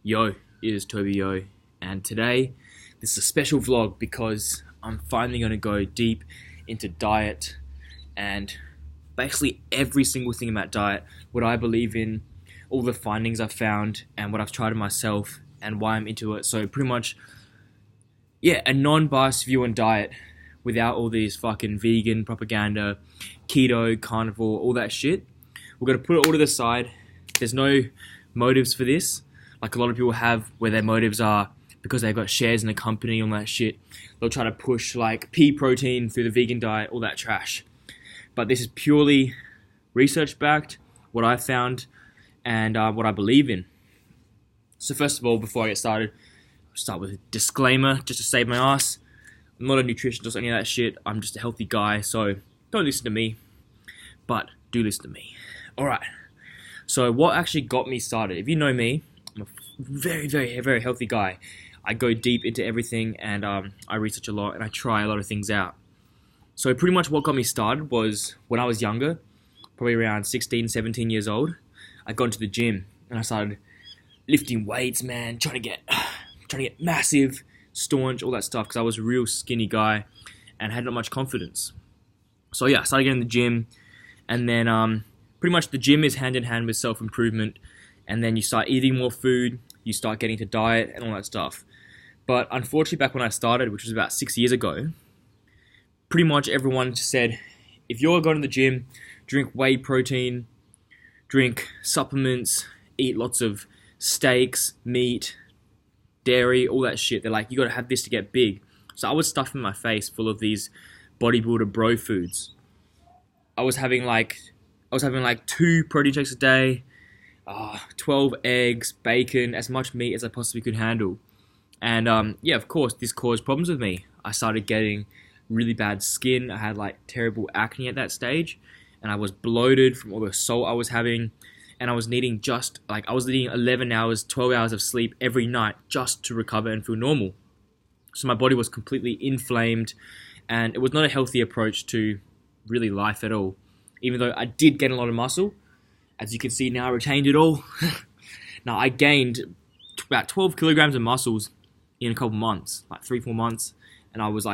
Yo, it is Toby Yo, and today this is a special vlog because I'm finally going to go deep into diet and basically every single thing about diet, what I believe in, all the findings I've found, and what I've tried on myself, and why I'm into it. So pretty much, yeah, a non-biased view on diet without all these fucking vegan propaganda, keto, carnivore, all that shit. We're going to put it all to the side. There's no motives for this like a lot of people have, where their motives are because they've got shares in a company, all that shit. They'll try to push like pea protein through the vegan diet, all that trash. But this is purely research backed, what I found, and what I believe in. So first of all, before I get started, I'll start with a disclaimer just to save my ass. I'm not a nutritionist or any of that shit. I'm just a healthy guy, so don't listen to me, but do listen to me. Alright, so what actually got me started? If you know me, I'm a very healthy guy. I go deep into everything, and I research a lot, and I try a lot of things out. So pretty much what got me started was when I was younger, probably around 16, 17 years old. I got into the gym, and I started lifting weights, man, trying to get massive, staunch, all that stuff, because I was a real skinny guy and had not much confidence. So yeah, I started getting in the gym, and then pretty much the gym is hand in hand with self-improvement, and then you start eating more food, you start getting to diet and all that stuff. But unfortunately, back when I started, which was about 6 years ago, pretty much everyone just said, if you're going to the gym, drink whey protein, drink supplements, eat lots of steaks, meat, dairy, all that shit. They're like, you gotta have this to get big. So I was stuffing my face full of these bodybuilder bro foods. I was having like 2 protein shakes a day, 12 eggs, bacon, as much meat as I possibly could handle. And yeah, of course, this caused problems with me. I started getting really bad skin. I had like terrible acne at that stage, and I was bloated from all the salt I was having. And I was needing 11 hours, 12 hours of sleep every night just to recover and feel normal. So my body was completely inflamed, and it was not a healthy approach to really life at all. Even though I did gain a lot of muscle, as you can see now, I retained it all. Now I gained about 12 kilograms of muscles in a couple months, like 3-4 months, and I was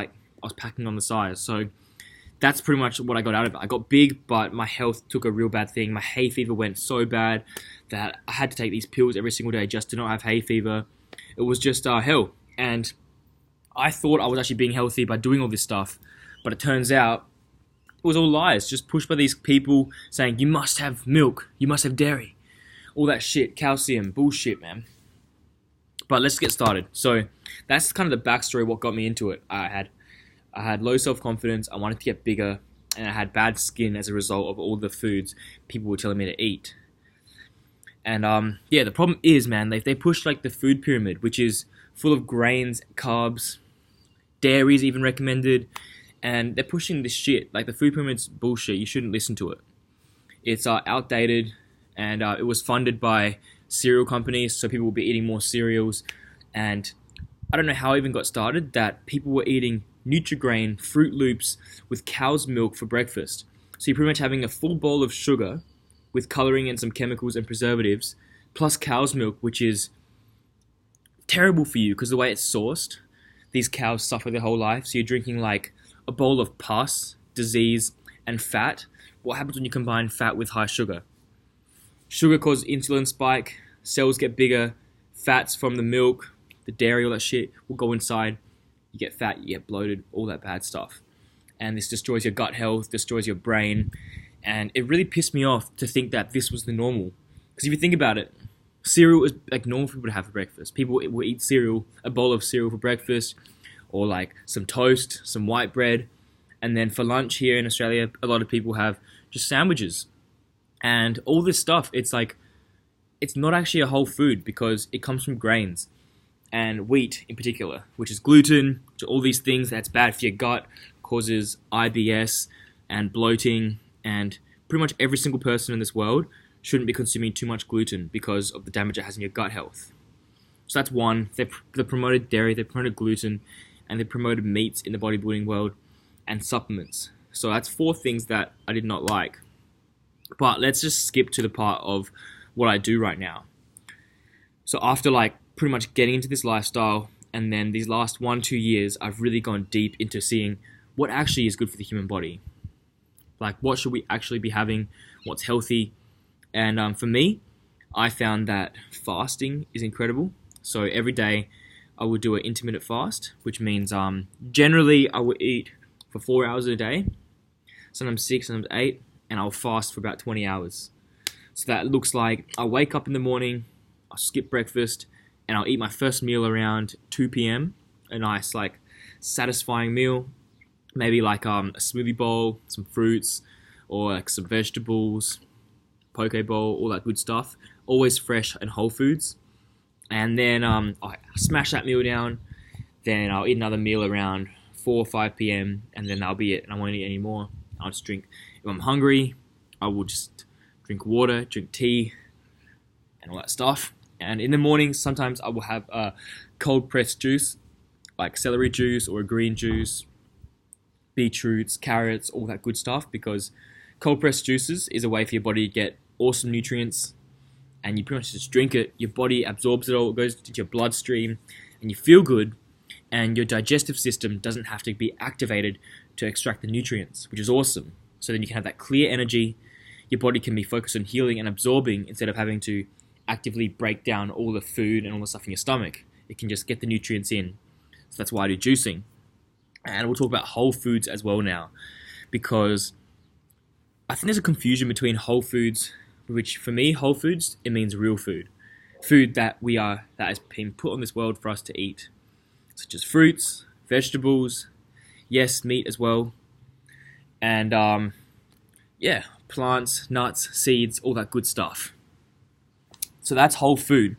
packing on the size. So that's pretty much what I got out of it. I got big, but my health took a real bad thing. My hay fever went so bad that I had to take these pills every single day just to not have hay fever. It was just hell. And I thought I was actually being healthy by doing all this stuff, but it turns out it was all lies, just pushed by these people saying, you must have milk, you must have dairy, all that shit, calcium, bullshit, man. But let's get started. So that's kind of the backstory of what got me into it. I had low self-confidence, I wanted to get bigger, and I had bad skin as a result of all the foods people were telling me to eat. And yeah, the problem is, man, they push like the food pyramid, which is full of grains, carbs, dairy is even recommended, and they're pushing this shit. Like the food pyramid's bullshit, you shouldn't listen to it. It's outdated, and it was funded by cereal companies, so people will be eating more cereals. And I don't know how it even got started, that people were eating Nutri-Grain, Fruit Loops with cow's milk for breakfast. So you're pretty much having a full bowl of sugar with coloring and some chemicals and preservatives, plus cow's milk, which is terrible for you because the way it's sourced, these cows suffer their whole life. So you're drinking like a bowl of pus, disease, and fat. What happens when you combine fat with high sugar? Sugar causes insulin spike, cells get bigger, fats from the milk, the dairy, all that shit will go inside. You get fat, you get bloated, all that bad stuff. And this destroys your gut health, destroys your brain. And it really pissed me off to think that this was the normal. Because if you think about it, cereal is like normal for people to have for breakfast. People will eat cereal, a bowl of cereal for breakfast, or like some toast, some white bread. And then for lunch here in Australia, a lot of people have just sandwiches. And all this stuff, it's not actually a whole food because it comes from grains. And wheat in particular, which is gluten, to all these things that's bad for your gut, causes IBS and bloating, and pretty much every single person in this world shouldn't be consuming too much gluten because of the damage it has in your gut health. So that's one. They promoted dairy, they promoted gluten, and they promoted meats in the bodybuilding world, and supplements. So that's 4 things that I did not like. But let's just skip to the part of what I do right now. So after like pretty much getting into this lifestyle, and then these last 1-2 years, I've really gone deep into seeing what actually is good for the human body. Like, what should we actually be having? What's healthy? And for me, I found that fasting is incredible. So every day, I would do an intermittent fast, which means generally I would eat for 4 hours a day, sometimes 6, sometimes 8, and I'll fast for about 20 hours. So that looks like I'll wake up in the morning, I'll skip breakfast, and I'll eat my first meal around 2 p.m. A nice, like, satisfying meal. Maybe like a smoothie bowl, some fruits, or like some vegetables, poke bowl, all that good stuff. Always fresh and whole foods. And then I smash that meal down. Then I'll eat another meal around 4 or 5 p.m. and then that'll be it. And I won't eat any more. I'll just drink. If I'm hungry, I will just drink water, drink tea, and all that stuff. And in the morning, sometimes I will have a cold pressed juice, like celery juice or a green juice, beetroots, carrots, all that good stuff, because cold pressed juices is a way for your body to get awesome nutrients, and you pretty much just drink it, your body absorbs it all, it goes into your bloodstream, and you feel good, and your digestive system doesn't have to be activated to extract the nutrients, which is awesome. So then you can have that clear energy, your body can be focused on healing and absorbing instead of having to actively break down all the food and all the stuff in your stomach. It can just get the nutrients in. So that's why I do juicing. And we'll talk about whole foods as well now, because I think there's a confusion between whole foods, which for me, whole foods, it means real food. Food that has been put on this world for us to eat, such as fruits, vegetables, yes, meat as well, and plants, nuts, seeds, all that good stuff. So that's whole food.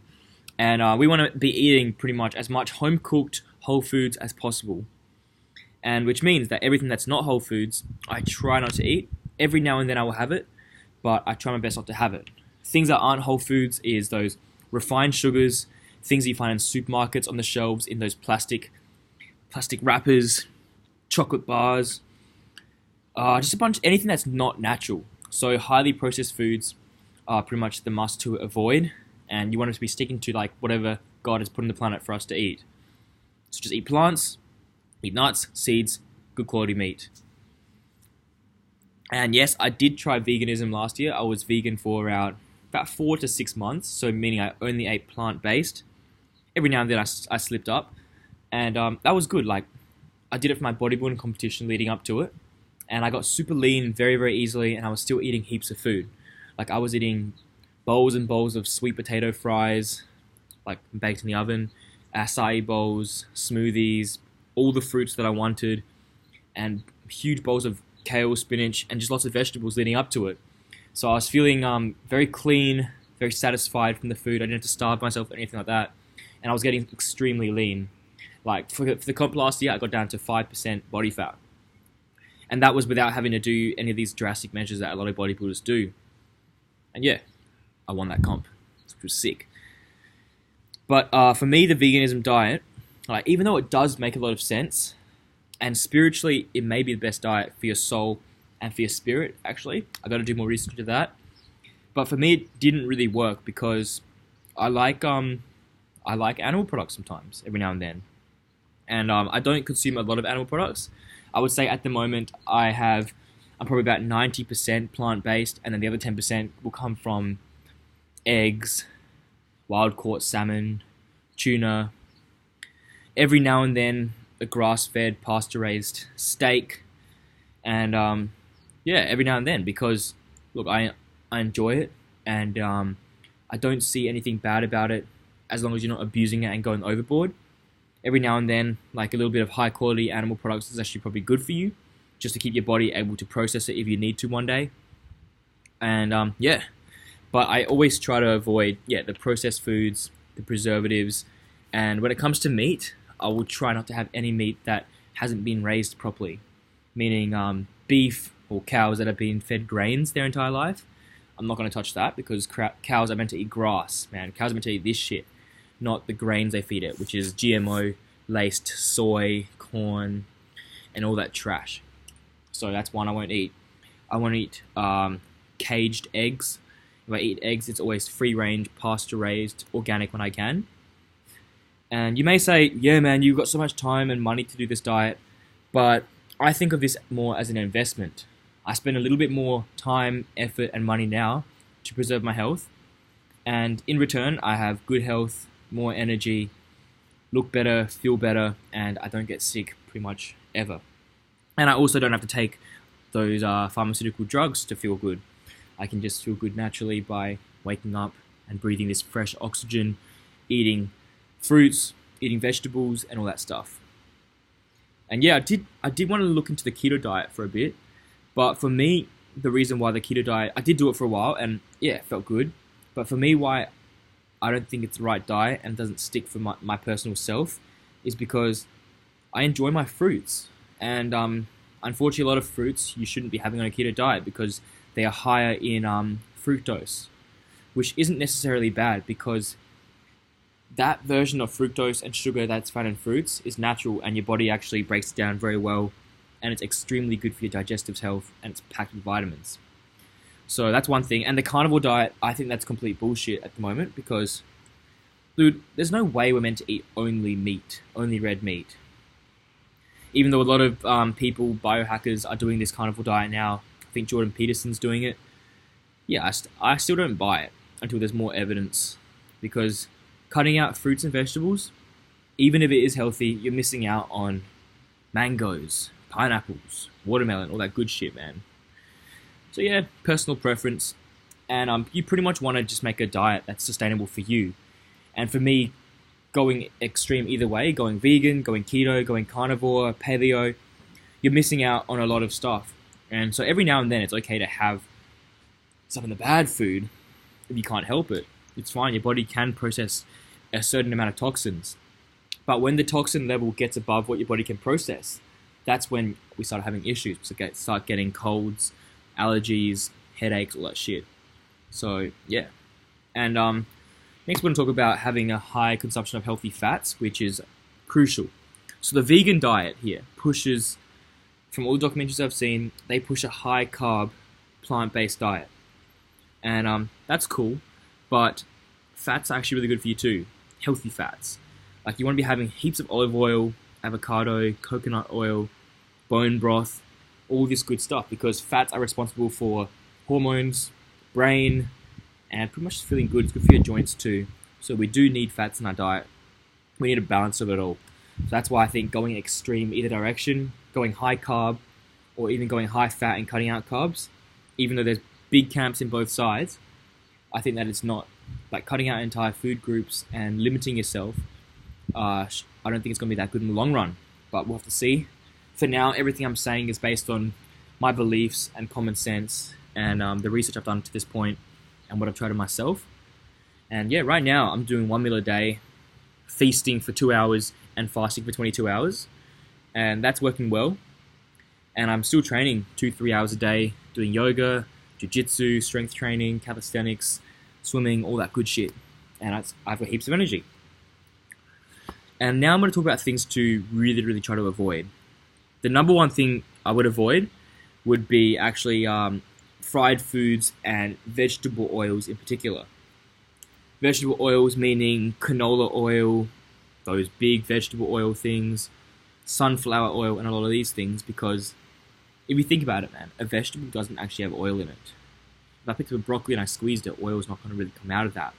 And we want to be eating pretty much as much home-cooked whole foods as possible. And which means that everything that's not whole foods, I try not to eat. Every now and then I will have it, but I try my best not to have it. Things that aren't whole foods is those refined sugars, things that you find in supermarkets on the shelves in those plastic wrappers, chocolate bars, just a bunch, anything that's not natural. So highly processed foods are pretty much the must to avoid, and you want to be sticking to like whatever God has put on the planet for us to eat. So just eat plants, eat nuts, seeds, good quality meat. And yes, I did try veganism last year. I was vegan for around about 4 to 6 months, so meaning I only ate plant-based. Every now and then I slipped up, and that was good. Like, I did it for my bodybuilding competition leading up to it, and I got super lean very, very easily, and I was still eating heaps of food. Like, I was eating bowls and bowls of sweet potato fries, like baked in the oven, acai bowls, smoothies, all the fruits that I wanted, and huge bowls of kale, spinach, and just lots of vegetables leading up to it. So I was feeling very clean, very satisfied from the food. I didn't have to starve myself or anything like that. And I was getting extremely lean. Like, for the comp last year, I got down to 5% body fat. And that was without having to do any of these drastic measures that a lot of bodybuilders do. And yeah, I won that comp, which was sick. But for me, the veganism diet, like, even though it does make a lot of sense, and spiritually, it may be the best diet for your soul and for your spirit, actually. I got to do more research into that. But for me, it didn't really work because I like animal products sometimes, every now and then. And I don't consume a lot of animal products. I would say at the moment, I'm probably about 90% plant-based, and then the other 10% will come from eggs, wild-caught salmon, tuna. Every now and then, a grass-fed, pasture-raised steak, and every now and then, because look, I enjoy it, and I don't see anything bad about it as long as you're not abusing it and going overboard. Every now and then, like a little bit of high-quality animal products is actually probably good for you, just to keep your body able to process it if you need to one day. And but I always try to avoid the processed foods, the preservatives, and when it comes to meat, I will try not to have any meat that hasn't been raised properly, meaning beef or cows that have been fed grains their entire life. I'm not going to touch that because cows are meant to eat grass, man. Cows are meant to eat this shit, not the grains they feed it, which is GMO-laced soy, corn, and all that trash. So that's one I won't eat. I won't eat caged eggs. If I eat eggs, it's always free range, pasture raised, organic when I can. And you may say, yeah, man, you've got so much time and money to do this diet, but I think of this more as an investment. I spend a little bit more time, effort, and money now to preserve my health. And in return, I have good health, more energy, look better, feel better, and I don't get sick pretty much ever. And I also don't have to take those pharmaceutical drugs to feel good. I can just feel good naturally by waking up and breathing this fresh oxygen, eating fruits, eating vegetables, and all that stuff. And yeah, I did want to look into the keto diet for a bit, but for me, the reason why the keto diet, I did do it for a while, and yeah, it felt good. But for me, why I don't think it's the right diet and doesn't stick for my personal self is because I enjoy my fruits. And unfortunately, a lot of fruits you shouldn't be having on a keto diet because they are higher in fructose, which isn't necessarily bad because that version of fructose and sugar that's found in fruits is natural and your body actually breaks it down very well, and it's extremely good for your digestive health, and it's packed with vitamins. So that's one thing. And the carnivore diet, I think that's complete bullshit at the moment because, dude, there's no way we're meant to eat only meat, only red meat. Even though a lot of people, biohackers, are doing this carnivore diet now. I think Jordan Peterson's doing it. Yeah, I still don't buy it until there's more evidence, because cutting out fruits and vegetables, even if it is healthy, you're missing out on mangoes, pineapples, watermelon, all that good shit, man. So yeah, personal preference, and you pretty much want to just make a diet that's sustainable for you. And for me, going extreme either way, going vegan, going keto, going carnivore, paleo, you're missing out on a lot of stuff. And so every now and then it's okay to have some of the bad food if you can't help it. It's fine, your body can process a certain amount of toxins. But when the toxin level gets above what your body can process, that's when we start having issues. So start getting colds, allergies, headaches, all that shit. So yeah. And next we're going to talk about having a high consumption of healthy fats, which is crucial. So the vegan diet here pushes, from all the documentaries I've seen, they push a high carb, plant-based diet. And that's cool, but fats are actually really good for you too. Healthy fats. Like, you want to be having heaps of olive oil, avocado, coconut oil, bone broth, all this good stuff, because fats are responsible for hormones, brain, and pretty much just feeling good. It's good for your joints too. So we do need fats in our diet. We need a balance of it all. So that's why I think going extreme either direction, going high carb, or even going high fat and cutting out carbs, even though there's big camps in both sides, I think that it's not, like, cutting out entire food groups and limiting yourself. I don't think it's going to be that good in the long run, but we'll have to see. For now, everything I'm saying is based on my beliefs and common sense and the research I've done to this point and what I've tried on myself. And yeah, right now I'm doing 1 meal a day, feasting for 2 hours and fasting for 22 hours. And that's working well. And I'm still training 2-3 hours a day, doing yoga, jiu-jitsu, strength training, calisthenics, swimming, all that good shit. And I've got heaps of energy. And now I'm going to talk about things to really, really try to avoid. The number one thing I would avoid would be actually fried foods and vegetable oils in particular. Vegetable oils meaning canola oil, those big vegetable oil things, sunflower oil, and a lot of these things, because if you think about it, man, a vegetable doesn't actually have oil in it. If I picked up a broccoli and I squeezed it, oil's not going to really come out of that.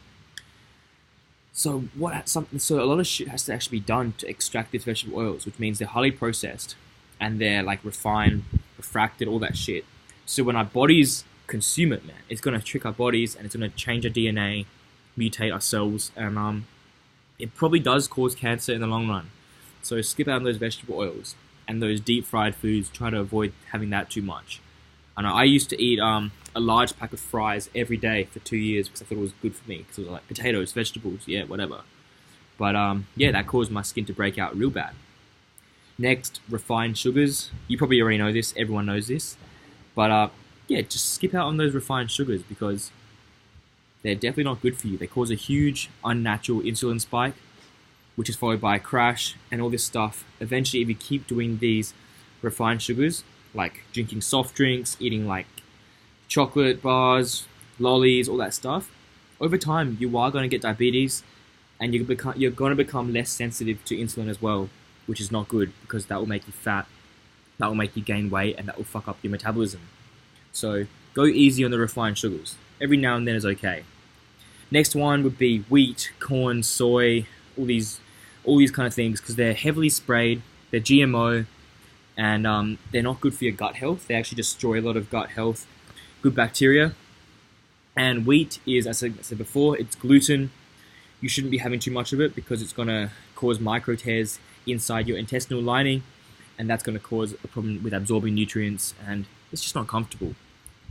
So a lot of shit has to actually be done to extract these vegetable oils, which means they're highly processed and they're like refined, refracted, all that shit. So when our bodies consume it, man, it's going to trick our bodies and it's going to change our DNA, mutate our cells, and it probably does cause cancer in the long run. So skip out on those vegetable oils and those deep fried foods. Try to avoid having that too much. I know I used to eat a large pack of fries every day for 2 years because I thought it was good for me, because it was like potatoes, vegetables, yeah, whatever. But yeah, that caused my skin to break out real bad. Next, refined sugars. You probably already know this. Everyone knows this. But yeah, just skip out on those refined sugars because they're definitely not good for you. They cause a huge unnatural insulin spike, which is followed by a crash and all this stuff. Eventually, if you keep doing these refined sugars, like drinking soft drinks, eating like chocolate bars, lollies, all that stuff, over time you are going to get diabetes, and you're going to become less sensitive to insulin as well, which is not good because that will make you fat, that will make you gain weight, and that will fuck up your metabolism. So go easy on the refined sugars. Every now and then is okay. Next one would be wheat, corn, soy, all these kind of things, because they're heavily sprayed, they're GMO, and they're not good for your gut health. They actually destroy a lot of gut health, good bacteria. And wheat is, as I said before, it's gluten. You shouldn't be having too much of it because it's going to cause micro tears inside your intestinal lining, and that's going to cause a problem with absorbing nutrients, and it's just not comfortable.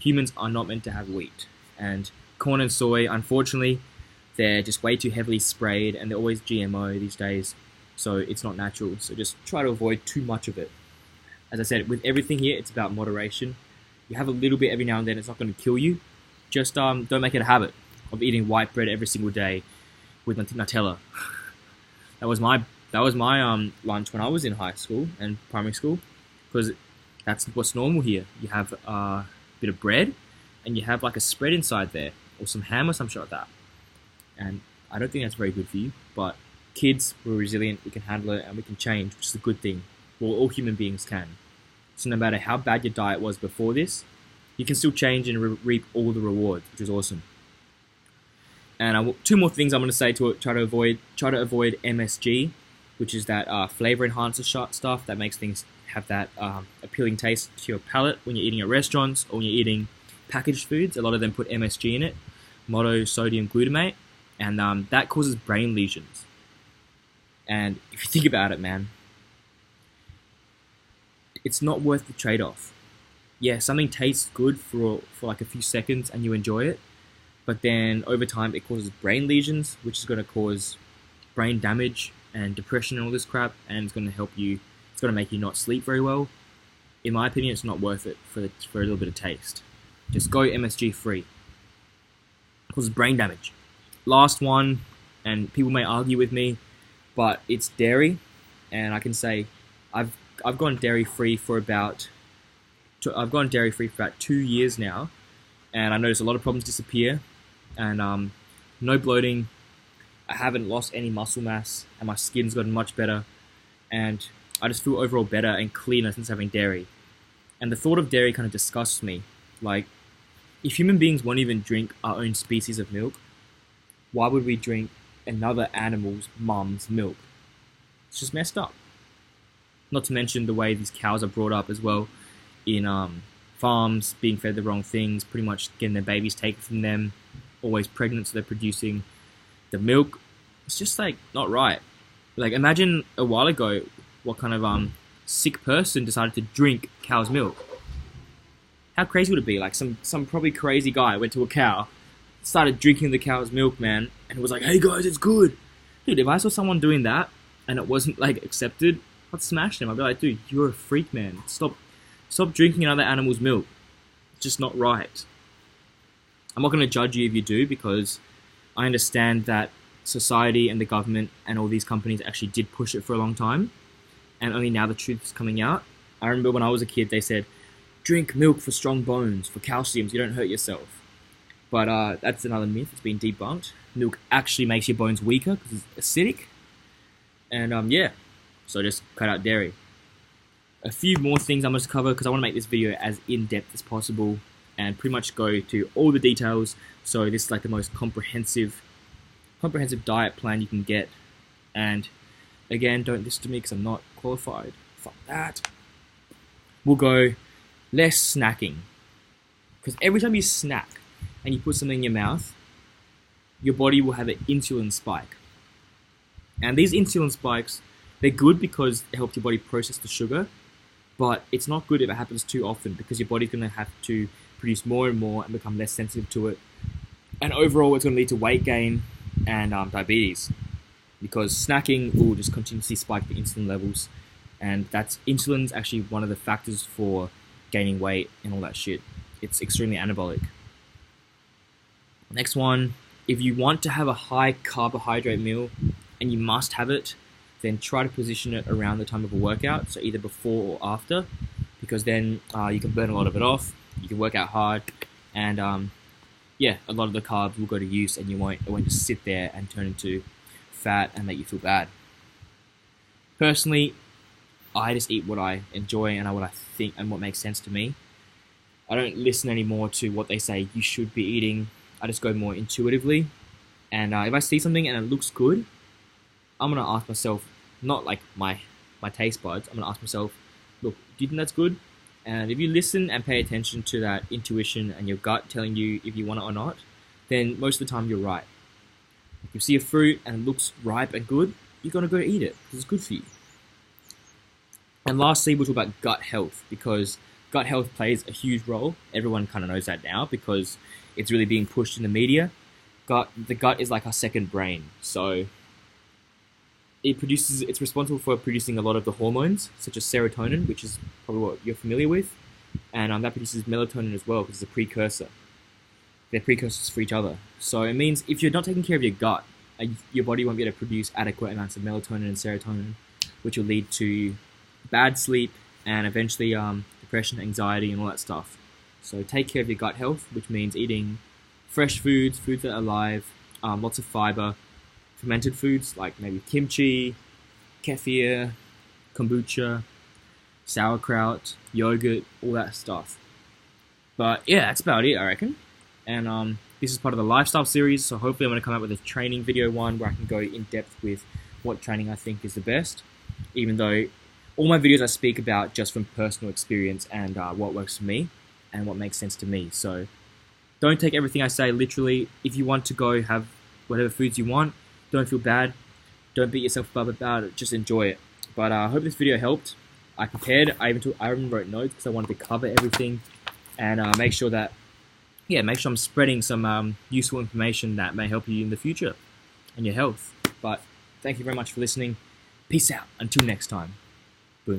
Humans are not meant to have wheat. And corn and soy, unfortunately, they're just way too heavily sprayed, and they're always GMO these days, so it's not natural. So just try to avoid too much of it. As I said, with everything here, it's about moderation. You have a little bit every now and then, it's not going to kill you. Just don't make it a habit of eating white bread every single day with Nutella. That was my lunch when I was in high school and primary school, because that's what's normal here. You have a bit of bread, and you have like a spread inside there, or some ham or some shit like that. And I don't think that's very good for you, but kids, we're resilient, we can handle it, and we can change, which is a good thing. Well, all human beings can. So no matter how bad your diet was before this, you can still change and reap all the rewards, which is awesome. And two more things I'm going to say to try to avoid MSG, which is that flavor enhancer stuff that makes things have that appealing taste to your palate when you're eating at restaurants or when you're eating packaged foods. A lot of them put MSG in it, monosodium glutamate, and that causes brain lesions. And if you think about it, man, it's not worth the trade-off. Yeah, something tastes good for like a few seconds and you enjoy it, but then over time it causes brain lesions, which is going to cause brain damage and depression and all this crap, and it's going to it's going to make you not sleep very well. In my opinion, it's not worth it for a little bit of taste. Just go MSG free. It causes brain damage. Last one, and people may argue with me, but it's dairy, and I can say I've gone dairy free for about 2 years now, and I noticed a lot of problems disappear, and no bloating. I haven't lost any muscle mass, and my skin's gotten much better, and I just feel overall better and cleaner since having dairy. And the thought of dairy kind of disgusts me. Like, if human beings won't even drink our own species of milk, why would we drink another animal's mum's milk? It's just messed up. Not to mention the way these cows are brought up as well, in farms, being fed the wrong things, pretty much getting their babies taken from them, always pregnant, so they're producing the milk. It's just like not right. Like, imagine a while ago what kind of sick person decided to drink cow's milk. How crazy would it be? Like some probably crazy guy went to a cow, started drinking the cow's milk, man, and was like, "Hey guys, it's good." Dude, if I saw someone doing that and it wasn't like accepted, I'd smash them. I'd be like, "Dude, you're a freak, man. Stop drinking another animal's milk. It's just not right." I'm not going to judge you if you do, because I understand that society and the government and all these companies actually did push it for a long time, and only now the truth is coming out. I remember when I was a kid, they said, drink milk for strong bones, for calcium, so you don't hurt yourself. But that's another myth. It's been debunked. Milk actually makes your bones weaker because it's acidic. And yeah, so just cut out dairy. A few more things I must cover because I want to make this video as in-depth as possible and pretty much go to all the details. So this is like the most comprehensive diet plan you can get. And again, don't listen to me because I'm not qualified. Fuck that. We'll go less snacking, because every time you snack and you put something in your mouth, your body will have an insulin spike. And these insulin spikes, they're good because it helps your body process the sugar, but it's not good if it happens too often, because your body's going to have to produce more and more and become less sensitive to it. And overall, it's going to lead to weight gain and diabetes, because snacking will just continuously spike the insulin levels, and insulin's actually one of the factors for gaining weight and all that shit. It's extremely anabolic. Next one, if you want to have a high carbohydrate meal and you must have it, then try to position it around the time of a workout, so either before or after, because then you can burn a lot of it off, you can work out hard, and yeah, a lot of the carbs will go to use, and it won't just sit there and turn into fat and make you feel bad. Personally, I just eat what I enjoy and what I think and what makes sense to me. I don't listen anymore to what they say you should be eating. I just go more intuitively. And if I see something and it looks good, I'm gonna ask myself, not like my taste buds. I'm gonna ask myself, look, do you think that's good? And if you listen and pay attention to that intuition and your gut telling you if you want it or not, then most of the time you're right. If you see a fruit and it looks ripe and good, you're gonna go eat it because it's good for you. And lastly, we'll talk about gut health, because gut health plays a huge role. Everyone kind of knows that now because it's really being pushed in the media. The gut is like our second brain. So it's responsible for producing a lot of the hormones, such as serotonin, which is probably what you're familiar with. And that produces melatonin as well, because it's a precursor. They're precursors for each other. So it means if you're not taking care of your gut, your body won't be able to produce adequate amounts of melatonin and serotonin, which will lead to bad sleep and eventually depression, anxiety, and all that stuff. So take care of your gut health, which means eating fresh foods that are alive, lots of fiber, fermented foods like maybe kimchi, kefir, kombucha, sauerkraut, yogurt, all that stuff. But yeah, that's about it, I reckon. And this is part of the lifestyle series, so hopefully I'm going to come out with a training video one where I can go in depth with what training I think is the best, even though all my videos I speak about just from personal experience and what works for me and what makes sense to me. So don't take everything I say literally. If you want to go have whatever foods you want, don't feel bad. Don't beat yourself up about it. Just enjoy it. But I hope this video helped. I prepared. I even wrote notes because I wanted to cover everything and make sure I'm spreading some useful information that may help you in the future and your health. But thank you very much for listening. Peace out. Until next time.